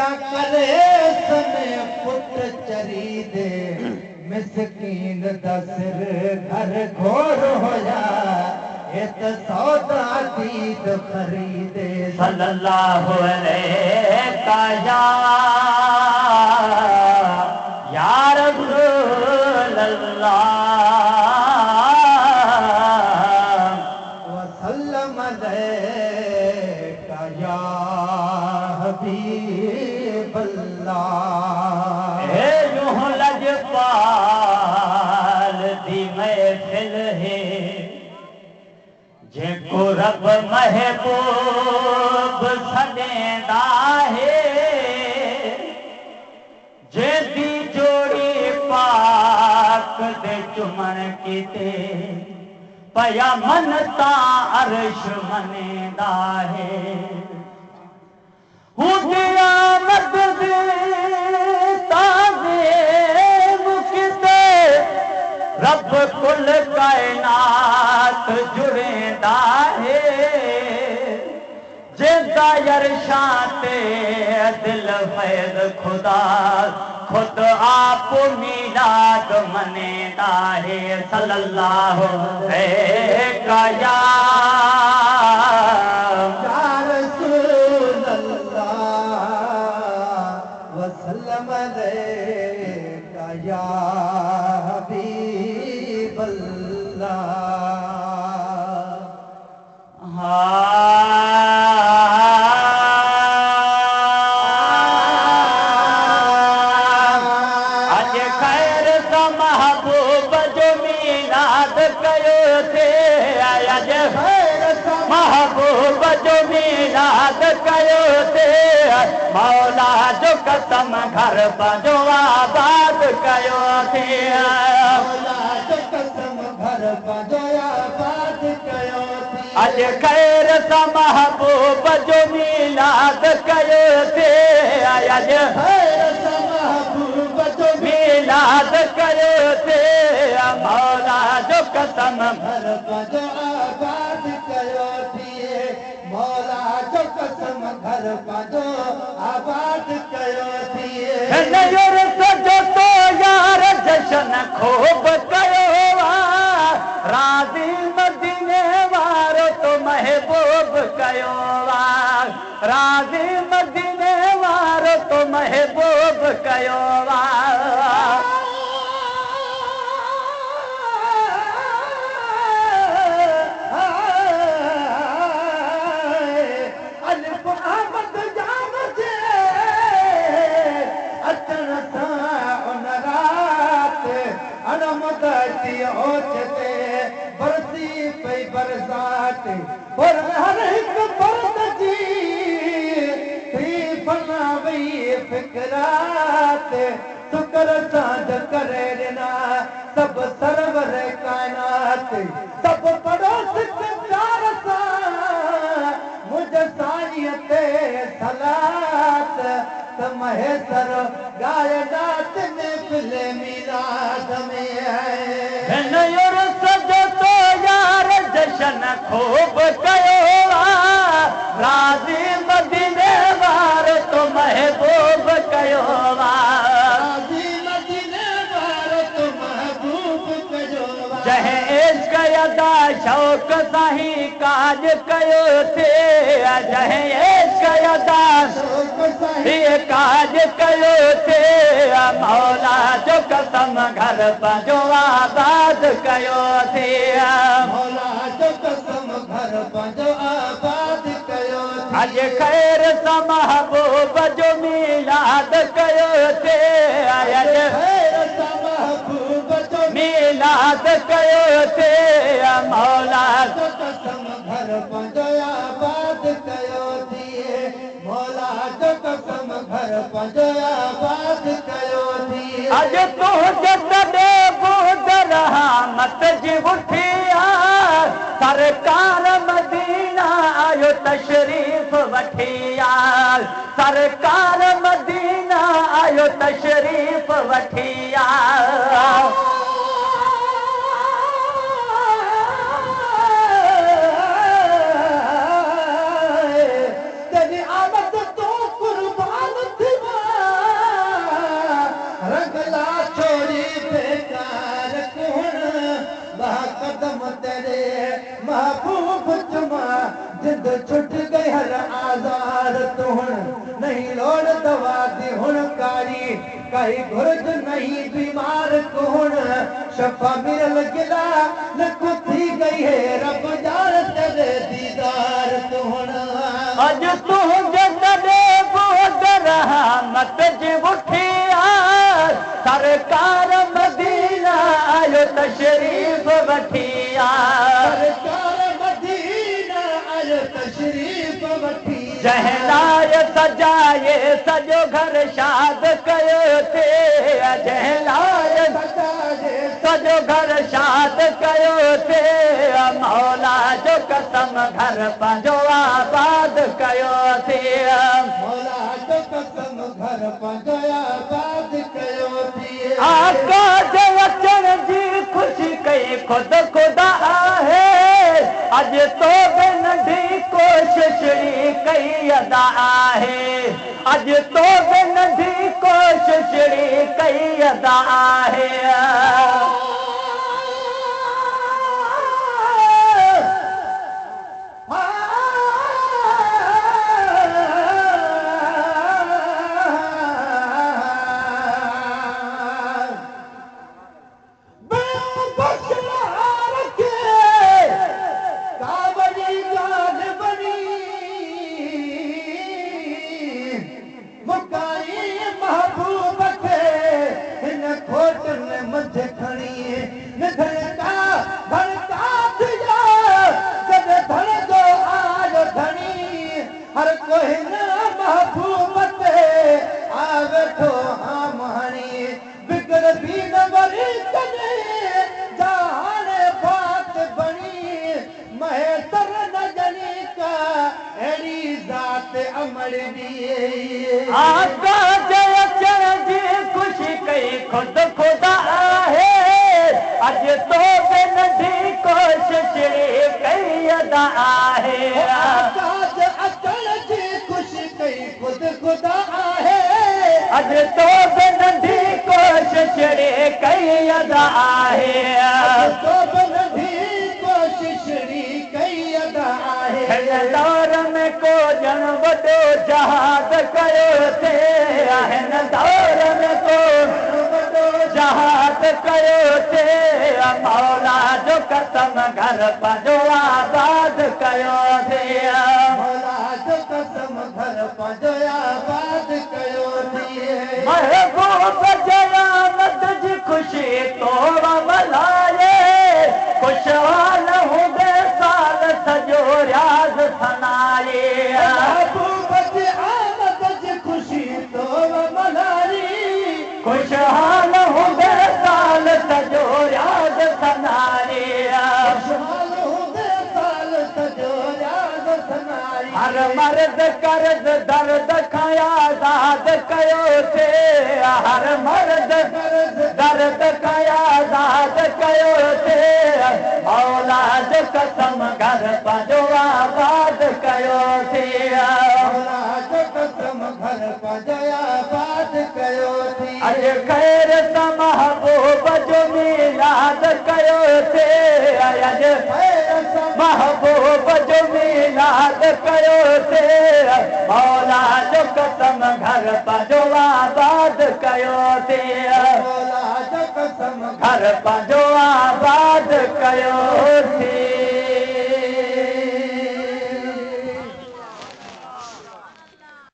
क्या करे सने पुत्र चरी दे मिसकीन दा सिर घर घोर होया इत सौदा दीद खरीदे सल्लल्लाहु अलैहि या रसूल अल्लाह वसल्लम अलैका या हबीब अल्लाह। ए यूं लजपाल दी महफिल है जेको रब महबूब सॾेंदा है जेदी जोड़ी पाक दे चुमन कीते पया मन ता अर्श मनेंदा है हुदिया मद दे ताज़े मुकिते रब कुल कायनात जुड़ेंदा है जेदा यरशाते दिल फैज़ खुदा खुद आप मीलाद मनेंदा है सल्लल्लाहु अलैहि या रसूल अल्लाह वसल्लम अलैका या हबीब अल्लाह। अज खैर सा महबूब जो मीलाद कयो थे अज खैर सा महबूब जो मीलाद कयो थे मौला जो कसम घर बजो आबाद कयो थे मौला जो कसम घर बजो आबाद कयो थे अज खैर सा महबूब जो मीलाद कयो थे अज खैर सा महबूब जो मीलाद कयो थे मौला जो कसम घर बजो आबाद कयो थी मौला जो कसम घर बजो आबाद कयो थी नयूर सजो तो यार जशन खूब कयो राज़ी मदीने वारो तो महबूब कयो राज़ी मदीने वारो तो महबूब कयो अलिफ अहमद जाम जे अचण सां उन रात अणमुदती ओचते बरसी पई बरसात पर हर हिकु बरस जी थी फना वई फिकरात शुक्र सां करे ॾिना सभु सरवर काइनात सभु पड़ोस प्यार सां मुझ साईं ते सलात त महेसर गायनात में फिले मीराद में है नयूर सजो तो यार जशन खूब कयो राज़ी मदीने वारो तो महबूब कयो राज़ी मदीने वारो तो महबूब कयो जंहिं इश्क अदा शौक़ साही काज कयो थे जंहिं इश्क अदा ये काज कयो थे मौला जो कसम घर पंहिंजो आबाद कयो थे मौला जो कसम घर पंहिंजो आबाद कयो अज खैर सा महबूब जो मीलाद कयो थे अज खैर सा महबूब जो मीलाद कयो थे मौला जो कसम घर पंहिंजो आबाद कयो थी मौला जो कसम घर पंहिंजो आबाद कयो थी अज तूं जॾहिं ॿुध रहमत जी उथिया सरकार मदीना आयो तशरीफ़ वठी सरकार मदीना आयो तशरीफ़ वठी तेरी आमद तो कुर्बान थी जिद छुट गई हर आज़ाद तू हुण नहीं लोड़ दवा दी हुण कारी कई घुर्ज नहीं बीमार को हुण शफा मिरल गिला लखु थी गई है रब जार तेरे दीदार तू हुण अज तू जदे बोद रहमत जी उठिया सरकार मदीना आयो तशरीफ वठिया सरकार मदीना आयो तशरीफ वठी जहलाय सजाए सजो घर शाद कयो थे जहलाय सजाए सजो घर शाद कयो थे मौला जो कसम घर पंहिंजो आबाद कयो थे मौला जो कसम घर पंहिंजो आबाद कयो थी आका जे अचण जी ख़ुशी कई खुद खुदा आहे अज तो बि नंढी कोशिश कई अदा आहे अज तो बि नंढी कोशिश कई अदा आहे हर कोई महबूब आ वेठो हाँ महानी बिगड़ भी न वरी कने जाने बात बनी महेतर न जनी का एड़ी जात अमर दिए आका जे अचण जी ख़ुशी कई खुद खुदा आहे अज तो बि नंढी कोशिश कई अदा आहे आकाश अचण जी ख़ुशी कई खुद खुदा आहे अज तो बि नंढी कोशिश कई अदा आहे तो बि नंढी कोशिश कई अदा आहे हिन दौर में को ॼण वॾो जहाद कयो थे हिन दौर में को वॾो जहाद कयो थे मौला जो कसम घर पंहिंजो आबाद कयो थे मौला जो कसम घर पंहिंजो आबाद कयो थी महबूब जयामत जी ख़ुशी तोड़ मल्हाए खुशहाल हूंदे साल सॼो रियाज़ सनाए महबूब जी आमद जी ख़ुशी तोड़ मल्हाई खुशहाल हूंदे साल सॼो रियाज़ सनाए खुशहाल हूंदे साल सॼो रियाज़ सनाई हर मर्द कर्ज़ दर्द खां आज़ाद कयो थे हर मर्द दर्द खां आज़ाद कयो थे मौला जो कसम घर पंहिंजो आबाद कयो थे मौला जो कसम घर पंहिंजो आबाद कयो थी अॼु ख़ैर सां महबूब जो मीलाद कयो थे अॼु महबूब जो मीलाद कयो थे मौला जो कसम घर पंहिंजो आबाद कयो थे मौला जो कसम घर पंहिंजो